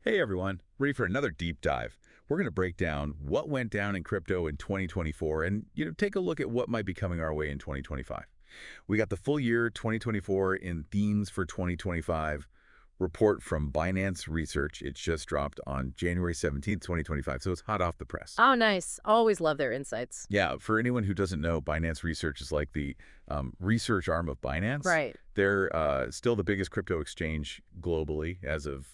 Hey everyone, ready for another deep dive. We're going to break down what went down in crypto in 2024 and take a look at what might be coming our way in 2025. We got the full year 2024 in themes for 2025 report from Binance Research. It just dropped on January 17th, 2025, so it's hot off the press. Oh, nice. Always love their insights. Yeah, for anyone who doesn't know, Binance Research is like the research arm of Binance. Right. They're still the biggest crypto exchange globally as of,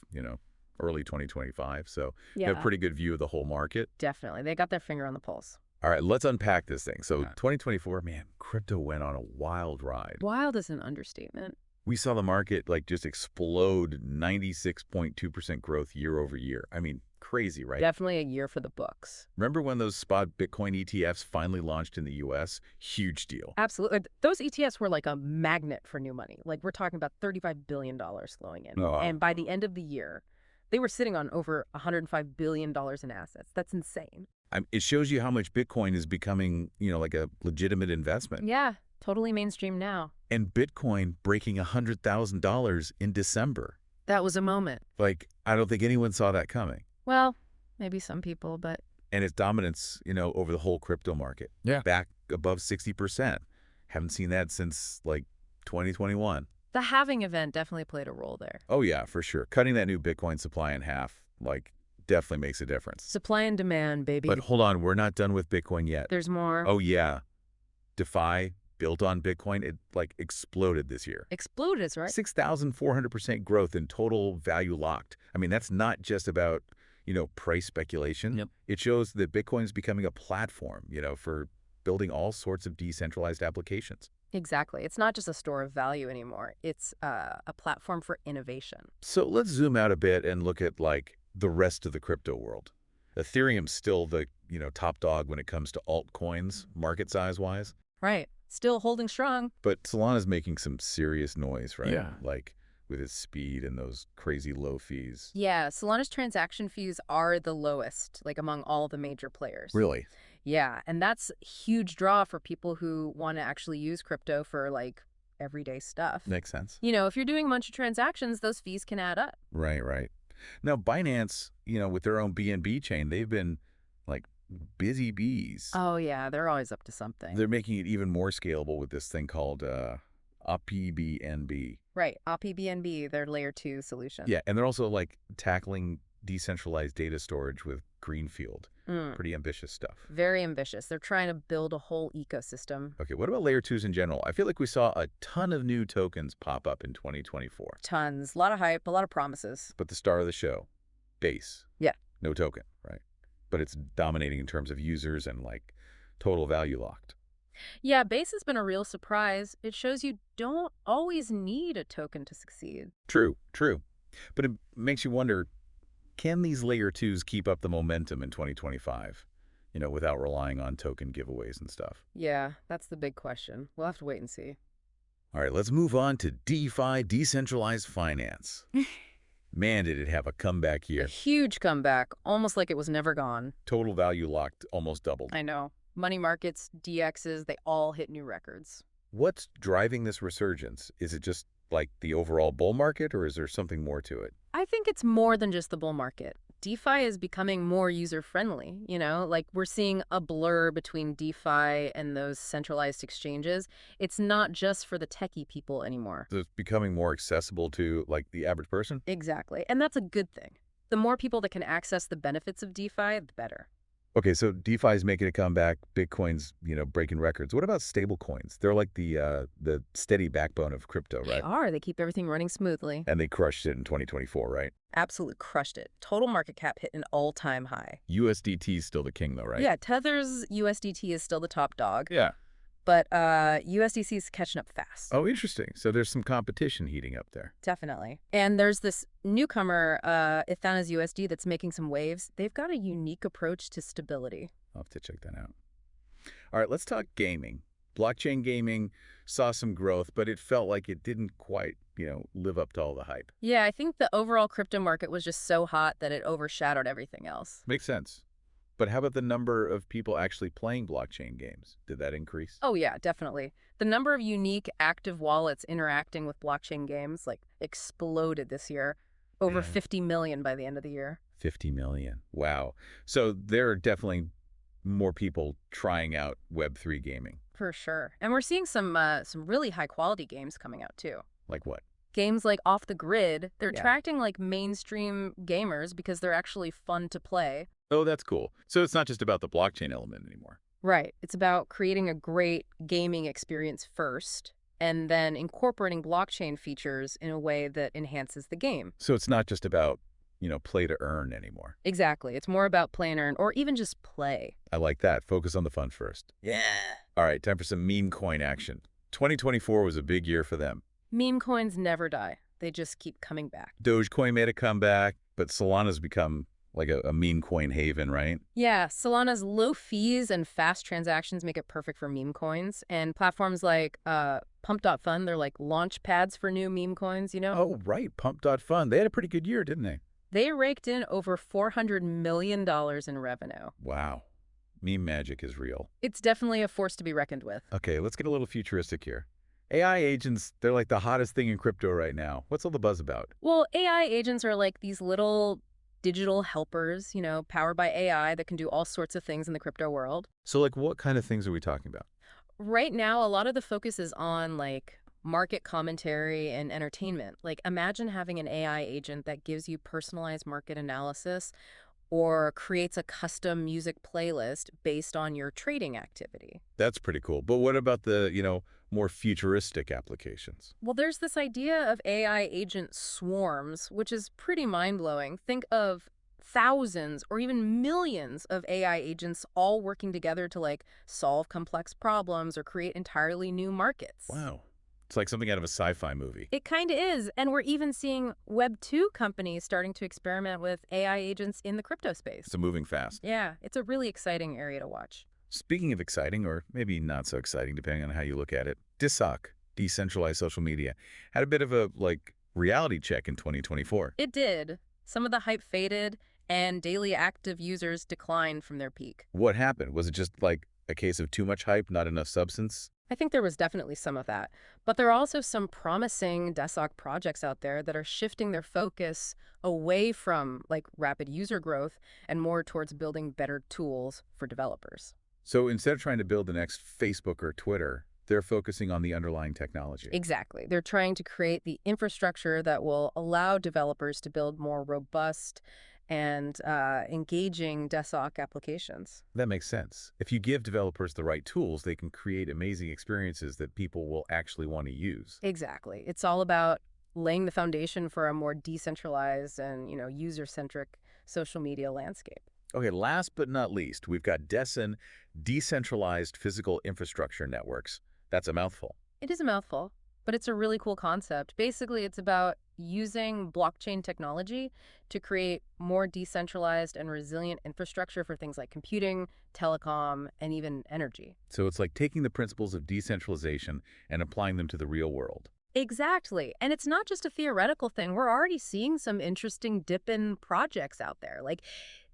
early 2025. So you have a Yeah, pretty good view of the whole market. definitely. They got their finger on the pulse. All right, let's unpack this thing. So 2024, man, crypto went on a wild ride. Wild is an understatement. We saw the market just explode 96.2% growth year over year. I mean, crazy, right? Definitely a year for the books. Remember when those spot Bitcoin ETFs finally launched in the US? Huge deal. Absolutely. Those ETFs were like a magnet for new money. Like we're talking about $35 billion flowing in. Oh, And by the end of the year, they were sitting on over $105 billion in assets. That's insane. it shows you how much Bitcoin is becoming, like a legitimate investment. Yeah, totally mainstream now. And Bitcoin breaking $100,000 in December. That was a moment. I don't think anyone saw that coming. Well, maybe some people, but And its dominance, over the whole crypto market. Yeah. Back above 60%. Haven't seen that since 2021. the halving event definitely played a role there. Oh yeah, for sure. Cutting that new Bitcoin supply in half, definitely makes a difference. Supply and demand, baby. But hold on, we're not done with Bitcoin yet. There's more. Oh yeah. DeFi built on Bitcoin, it exploded this year. Exploded, right? 6,400% growth in total value locked. I mean, that's not just about, price speculation. Yep. It shows that Bitcoin's becoming a platform, for building all sorts of decentralized applications. Exactly. It's not just a store of value anymore. It's a platform for innovation. So let's zoom out a bit and look at the rest of the crypto world. Ethereum's still the, top dog when it comes to altcoins, market size wise. Right. Still holding strong. But Solana's making some serious noise, right? Yeah. With its speed and those crazy low fees. Yeah, Solana's transaction fees are the lowest, among all the major players. Really? Yeah, and that's a huge draw for people who want to actually use crypto for, everyday stuff. Makes sense. If you're doing a bunch of transactions, those fees can add up. Right, right. Now, Binance, with their own BNB chain, they've been busy bees. Oh, yeah, they're always up to something. They're making it even more scalable with this thing called BNB. Right, BNB, their layer 2 solution. Yeah, and they're also tackling decentralized data storage with Greenfield. Mm. Pretty ambitious stuff. Very ambitious. They're trying to build a whole ecosystem. Okay, what about layer 2s in general? I feel like we saw a ton of new tokens pop up in 2024. Tons. A lot of hype, a lot of promises. But the star of the show, Base. Yeah. No token, right? But it's dominating in terms of users and total value locked. Yeah, Base has been a real surprise. It shows you don't always need a token to succeed. True, true. But it makes you wonder, can these layer 2s keep up the momentum in 2025, without relying on token giveaways and stuff? Yeah, that's the big question. We'll have to wait and see. All right, let's move on to DeFi, decentralized finance. Man, did it have a comeback A year. huge comeback, almost like it was never gone. Total value locked almost doubled. I know. Money markets, DXs, they all hit new records. What's driving this resurgence? Is it just the overall bull market, or is there something more to it? I think it's more than just the bull market. DeFi is becoming more user-friendly, we're seeing a blur between DeFi and those centralized exchanges. It's not just for the techie people anymore. So it's becoming more accessible to the average person? Exactly. And that's a good thing. The more people that can access the benefits of DeFi, the better. Okay, so DeFi is making a comeback. Bitcoin's, breaking records. What about stablecoins? They're the steady backbone of crypto, right? They are. They keep everything running smoothly. And they crushed it in 2024, right? Absolutely crushed it. Total market cap hit an all-time high. USDT is still the king, though, right? Yeah, Tether's USDT is still the top dog. Yeah. But USDC is catching up fast. Oh, interesting. So there's some competition heating up there. Definitely. And there's this newcomer, Ethereum USD, that's making some waves. They've got a unique approach to stability. I'll have to check that out. All right, let's talk gaming. Blockchain gaming saw some growth, but it felt like it didn't quite, live up to all the hype. Yeah, I think the overall crypto market was just so hot that it overshadowed everything else. Makes sense. But how about the number of people actually playing blockchain games? Did that increase? Oh, yeah, definitely. The number of unique active wallets interacting with blockchain games, exploded this year. Over Yeah. 50 million by the end of the year. 50 million. Wow. So there are definitely more people trying out Web3 gaming. For sure. And we're seeing some really high quality games coming out too. Like what? Games like Off the Grid, they're Yeah. attracting like mainstream gamers because they're actually fun to play. Oh, that's cool. So it's not just about the blockchain element anymore. Right. It's about creating a great gaming experience first and then incorporating blockchain features in a way that enhances the game. So it's not just about, play to earn anymore. Exactly. It's more about play and earn or even just play. I like that. Focus on the fun first. Yeah. All right, time for some meme coin action. 2024 was a big year for them. Meme coins never die. They just keep coming back. Dogecoin made a comeback, but Solana's become like a meme coin haven, right? Yeah, Solana's low fees and fast transactions make it perfect for meme coins. And platforms like Pump.fun, they're like launch pads for new meme coins, you know? Oh, right. Pump.fun. They had a pretty good year, didn't they? They raked in over $400 million in revenue. Wow. Meme magic is real. It's definitely a force to be reckoned with. Okay, let's get a little futuristic here. AI agents, they're like the hottest thing in crypto right now. What's all the buzz about? Well, AI agents are like these little digital helpers, powered by AI that can do all sorts of things in the crypto world. So, like, what kind of things are we talking about? Right now, a lot of the focus is on like market commentary and entertainment. Like imagine having an AI agent that gives you personalized market analysis or creates a custom music playlist based on your trading activity. That's pretty cool. But what about the, more futuristic applications? Well, there's this idea of AI agent swarms, which is pretty mind-blowing. Think of thousands or even millions of AI agents all working together to like solve complex problems or create entirely new markets. Wow. It's like something out of a sci-fi movie. It kind of is. And we're even seeing Web 2 companies starting to experiment with AI agents in the crypto space. So moving fast. Yeah, it's a really exciting area to watch. Speaking of exciting, or maybe not so exciting, depending on how you look at it, DeSoc, decentralized social media, had a bit of a, reality check in 2024. It did. Some of the hype faded, and daily active users declined from their peak. What happened? Was it just, a case of too much hype, not enough substance? I think there was definitely some of that. But there are also some promising DeSoc projects out there that are shifting their focus away from, rapid user growth and more towards building better tools for developers. So instead of trying to build the next Facebook or Twitter, they're focusing on the underlying technology. Exactly. They're trying to create the infrastructure that will allow developers to build more robust and engaging DeSoc applications. That makes sense. If you give developers the right tools, they can create amazing experiences that people will actually want to use. Exactly. It's all about laying the foundation for a more decentralized and, user-centric social media landscape. Okay, last but not least, we've got decentralized physical infrastructure networks. That's a mouthful. It is a mouthful, but it's a really cool concept. Basically, it's about using blockchain technology to create more decentralized and resilient infrastructure for things like computing, telecom, and even energy. So it's like taking the principles of decentralization and applying them to the real world. Exactly. And it's not just a theoretical thing. We're already seeing some interesting dip-in projects out there, like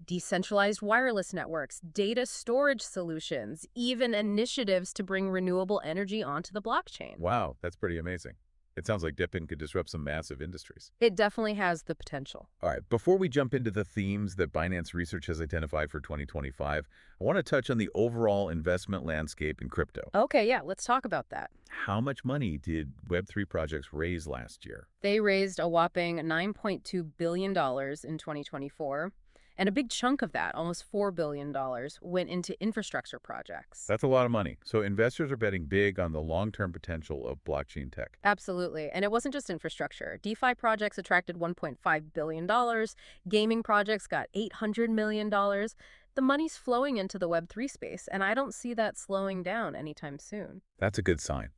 decentralized wireless networks, data storage solutions, even initiatives to bring renewable energy onto the blockchain. Wow, that's pretty amazing. It sounds like dipping could disrupt some massive industries. It definitely has the potential. All right, before we jump into the themes that Binance Research has identified for 2025, I want to touch on the overall investment landscape in crypto. Okay, yeah, let's talk about that. How much money did Web3 projects raise last year? They raised a whopping $9.2 billion in 2024. And a big chunk of that, almost $4 billion, went into infrastructure projects. That's a lot of money. So investors are betting big on the long-term potential of blockchain tech. Absolutely. And it wasn't just infrastructure. DeFi projects attracted $1.5 billion. Gaming projects got $800 million. The money's flowing into the Web3 space, and I don't see that slowing down anytime soon. That's a good sign.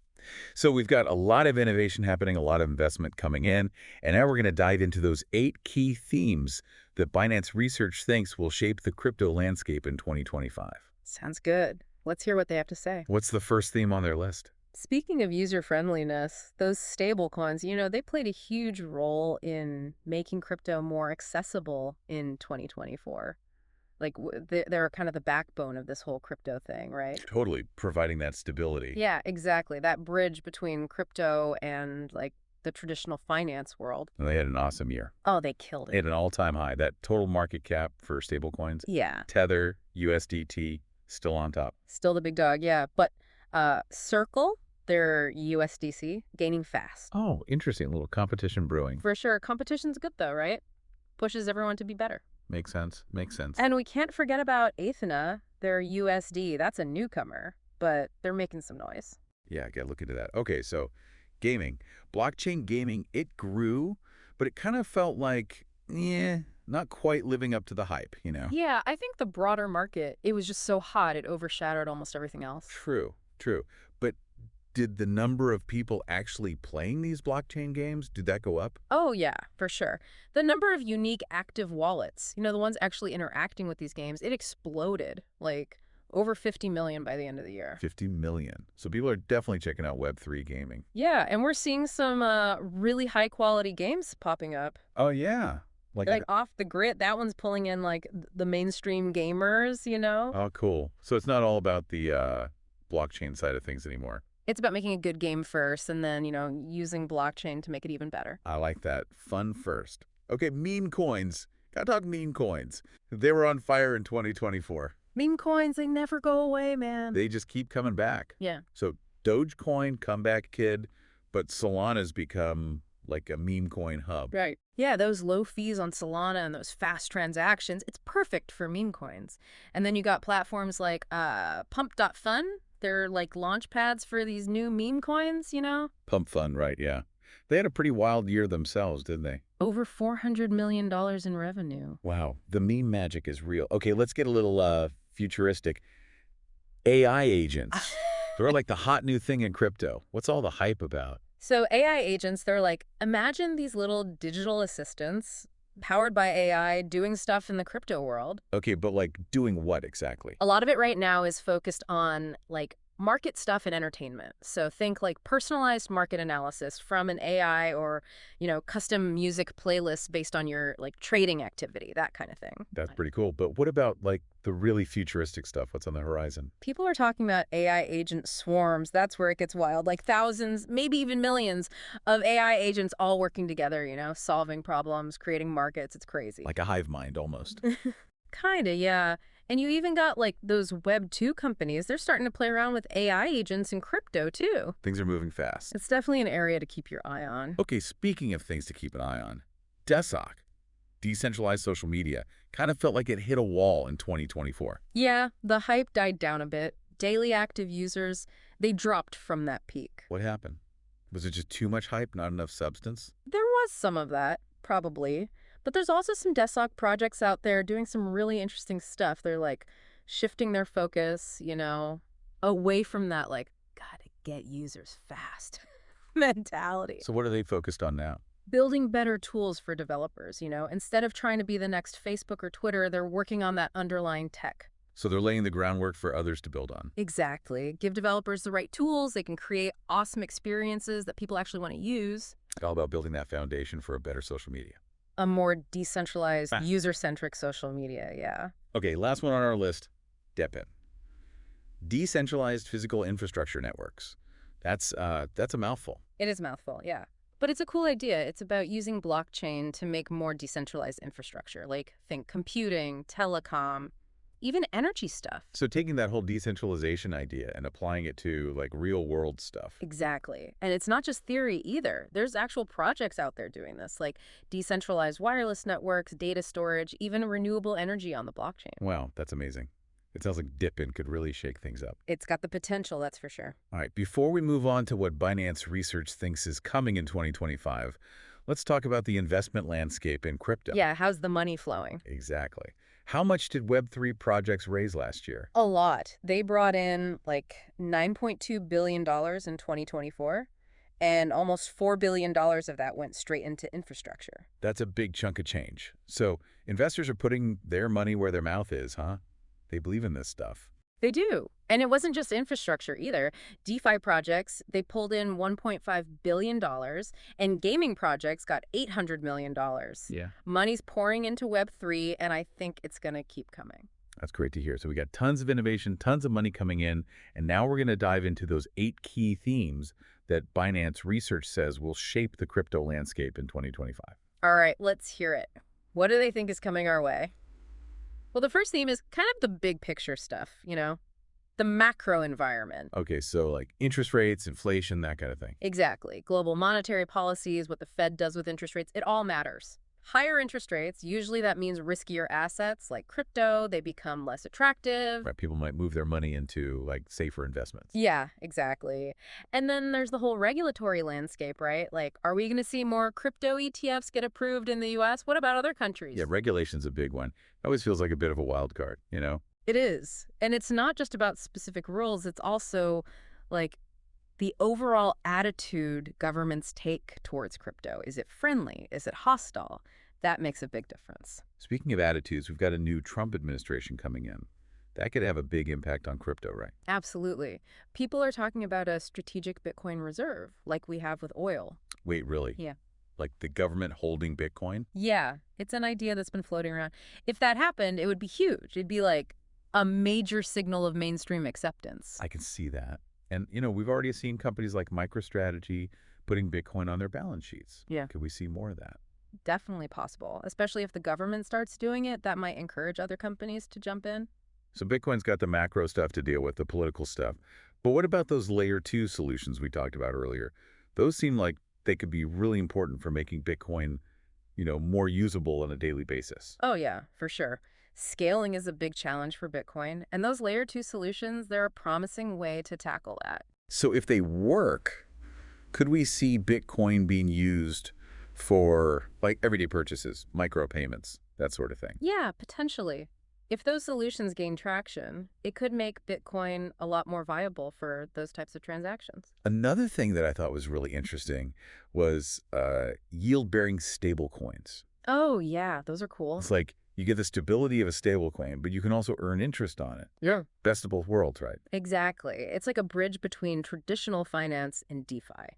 So we've got a lot of innovation happening, a lot of investment coming in, and now we're going to dive into those 8 key themes that Binance Research thinks will shape the crypto landscape in 2025. Sounds good. Let's hear what they have to say. What's the first theme on their list? Speaking of user-friendliness, those stablecoins, they played a huge role in making crypto more accessible in 2024. They're kind of the backbone of this whole crypto thing, right? Totally, providing that stability. Yeah, exactly. That bridge between crypto and the traditional finance world. And they had an awesome year. Oh, they killed They it. had an all-time high. That total market cap for stablecoins, Yeah, Tether, USDT, still on top. still the big dog, yeah. But Circle, their USDC, gaining fast. Oh, interesting. A little competition brewing. For sure. Competition's good, though, right? Pushes everyone to be better. Makes sense. Makes sense. And we can't forget about Athena, their USD. That's a newcomer, but they're making some noise. Yeah, gotta look into that. Okay, so gaming. Blockchain gaming, it grew, but it kind of felt like, not quite living up to the hype, you know? Yeah, I think the broader market, it was just so hot, it overshadowed almost everything else. True, true. But did the number of people actually playing these blockchain games, did that go up? Oh, yeah, for sure. The number of unique active wallets, the ones actually interacting with these games, it exploded, like over 50 million by the end of the year. 50 million. So people are definitely checking out Web3 gaming. Yeah, and we're seeing some really high-quality games popping up. Oh, yeah. Like off the grid, that one's pulling in like the mainstream gamers. Oh, cool. So it's not all about the blockchain side of things anymore. It's about making a good game first and then, using blockchain to make it even better. I like that. Fun first. Okay, meme coins. Gotta talk meme coins. They were on fire in 2024. Meme coins, they never go away, man. They just keep coming back. Yeah. So Dogecoin, comeback kid, but Solana's become like a meme coin hub. Right. Yeah, those low fees on Solana and those fast transactions, it's perfect for meme coins. And then you got platforms like Pump.fun. They're like launch pads for these new meme coins. Pump Fund, right, yeah. They had a pretty wild year themselves, didn't they? Over $400 million in revenue. Wow, the meme magic is real. Okay, let's get a little futuristic. AI agents. They're like the hot new thing in crypto. What's all the hype about? So AI agents, they're like, imagine these little digital assistants powered by AI doing stuff in the crypto world. Okay, but like doing what exactly? A lot of it right now is focused on like market stuff and entertainment. So think like personalized market analysis from an AI or, custom music playlists based on your like trading activity, that kind of thing. That's pretty cool. But what about like the really futuristic stuff? What's on the horizon? People are talking about AI agent swarms. That's where it gets wild. Like thousands, maybe even millions of AI agents all working together, solving problems, creating markets. It's crazy. Like a hive mind almost. Kinda, yeah. And you even got like those Web 2 companies. They're starting to play around with AI agents in crypto too. Things are moving fast. It's definitely an area to keep your eye on. Okay, speaking of things to keep an eye on, DeSoc, decentralized social media, kind of felt like it hit a wall in 2024. Yeah, the hype died down a bit. Daily active users, they dropped from that peak. What happened? Was it just too much hype, not enough substance? There was some of that, probably. But there's also some DeSoc projects out there doing some really interesting stuff. They're like shifting their focus, away from that like, gotta get users fast mentality. So what are they focused on now? Building better tools for developers, Instead of trying to be the next Facebook or Twitter, they're working on that underlying tech. So they're laying the groundwork for others to build on. Exactly. Give developers the right tools. They can create awesome experiences that people actually want to use. All about building that foundation for a better social media. A more decentralized, user-centric social media, yeah. Okay, last one on our list, DEPIN. Decentralized Physical Infrastructure Networks. That's a mouthful. It is a mouthful, yeah. But it's a cool idea. It's about using blockchain to make more decentralized infrastructure, like think computing, telecom, even energy stuff. So taking that whole decentralization idea and applying it to like real world stuff. Exactly. And it's not just theory either. There's actual projects out there doing this, like decentralized wireless networks, data storage, even renewable energy on the blockchain. Wow, that's amazing. It sounds like DEPIN could really shake things up. It's got the potential, that's for sure. All right, before we move on to what Binance Research thinks is coming in 2025, let's talk about the investment landscape in crypto. Yeah, how's the money flowing? Exactly. How much did Web3 projects raise last year? A lot. They brought in like $9.2 billion in 2024, and almost $4 billion of that went straight into infrastructure. That's a big chunk of change. So investors are putting their money where their mouth is, huh? They believe in this stuff. They do. And it wasn't just infrastructure either. DeFi projects, they pulled in $1.5 billion, and gaming projects got $800 million. Yeah. Money's pouring into Web3, and I think it's going to keep coming. That's great to hear. So we got tons of innovation, tons of money coming in, and now we're going to dive into those 8 key themes that Binance Research says will shape the crypto landscape in 2025. All right, let's hear it. What do they think is coming our way? Well, the first theme is kind of the big picture stuff, the macro environment. Okay, so like interest rates, inflation, that kind of thing. Exactly. Global monetary policies, what the Fed does with interest rates, it all matters. Higher interest rates, usually that means riskier assets like crypto, they become less attractive. Right, people might move their money into like safer investments. Yeah, exactly. And then there's the whole regulatory landscape, right? Like, are we going to see more crypto ETFs get approved in the US? What about other countries? Yeah, regulation's a big one. It always feels like a bit of a wild card, you know? It is. And it's not just about specific rules, it's also like the overall attitude governments take towards crypto. Is it friendly? Is it hostile? That makes a big difference. Speaking of attitudes, we've got a new Trump administration coming in. That could have a big impact on crypto, right? Absolutely. People are talking about a strategic Bitcoin reserve, like we have with oil. Wait, really? Yeah. Like the government holding Bitcoin? Yeah, it's an idea that's been floating around. If that happened, it would be huge. It'd be like a major signal of mainstream acceptance. I can see that. And, we've already seen companies like MicroStrategy putting Bitcoin on their balance sheets. Yeah. Could we see more of that? Definitely possible, especially if the government starts doing it. That might encourage other companies to jump in. So Bitcoin's got the macro stuff to deal with, the political stuff. But what about those layer 2 solutions we talked about earlier? Those seem like they could be really important for making Bitcoin, more usable on a daily basis. Oh, yeah, for sure. Scaling is a big challenge for Bitcoin, and those layer 2 solutions, they're a promising way to tackle that. So if they work, could we see Bitcoin being used for like everyday purchases, micropayments, that sort of thing? Yeah, potentially. If those solutions gain traction, it could make Bitcoin a lot more viable for those types of transactions. Another thing that I thought was really interesting was yield-bearing stablecoins. Oh, yeah, those are cool. It's like you get the stability of a stablecoin, but you can also earn interest on it. Yeah. Best of both worlds, right? Exactly. It's like a bridge between traditional finance and DeFi.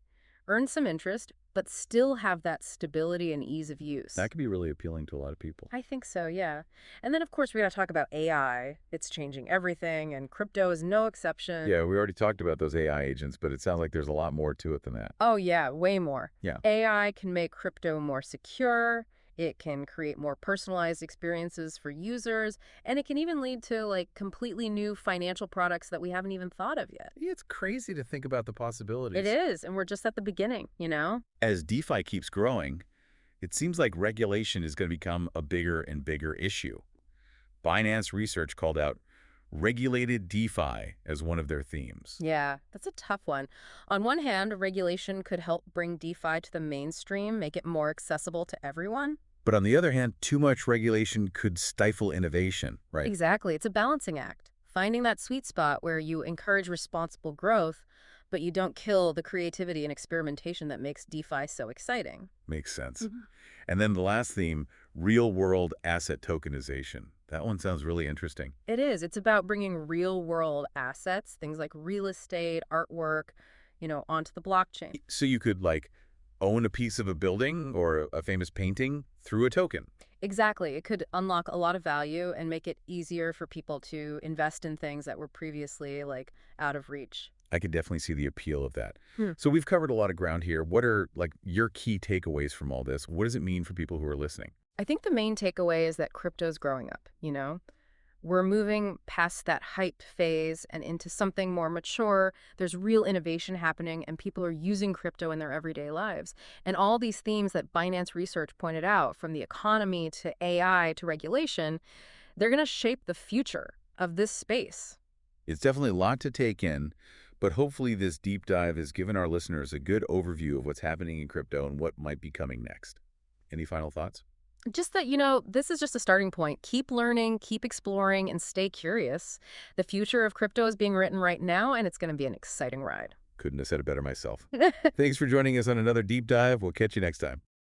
Earn some interest, but still have that stability and ease of use. That could be really appealing to a lot of people. I think so, yeah. And then, of course, we got to talk about AI. It's changing everything, and crypto is no exception. Yeah, we already talked about those AI agents, but it sounds like there's a lot more to it than that. Oh, yeah, way more. Yeah. AI can make crypto more secure. It can create more personalized experiences for users, and it can even lead to like completely new financial products that we haven't even thought of yet. It's crazy to think about the possibilities. It is, and we're just at the beginning, As DeFi keeps growing, it seems like regulation is going to become a bigger and bigger issue. Binance Research called out regulated DeFi as one of their themes. Yeah, that's a tough one. On one hand, regulation could help bring DeFi to the mainstream, make it more accessible to everyone. But on the other hand, too much regulation could stifle innovation, right? Exactly. It's a balancing act. Finding that sweet spot where you encourage responsible growth, but you don't kill the creativity and experimentation that makes DeFi so exciting. Makes sense. Mhm. And then the last theme, real-world asset tokenization. That one sounds really interesting. It is. It's about bringing real-world assets, things like real estate, artwork, onto the blockchain. So you could, like, own a piece of a building or a famous painting through a token. Exactly. It could unlock a lot of value and make it easier for people to invest in things that were previously, like, out of reach. I could definitely see the appeal of that. Hmm. So we've covered a lot of ground here. What are, like, your key takeaways from all this? What does it mean for people who are listening? I think the main takeaway is that crypto's growing up, We're moving past that hype phase and into something more mature. There's real innovation happening, and people are using crypto in their everyday lives. And all these themes that Binance Research pointed out, from the economy to AI to regulation, they're going to shape the future of this space. It's definitely a lot to take in, but hopefully this deep dive has given our listeners a good overview of what's happening in crypto and what might be coming next. Any final thoughts? Just that, this is just a starting point. Keep learning, keep exploring, and stay curious. The future of crypto is being written right now, and it's going to be an exciting ride. Couldn't have said it better myself. Thanks for joining us on another deep dive. We'll catch you next time.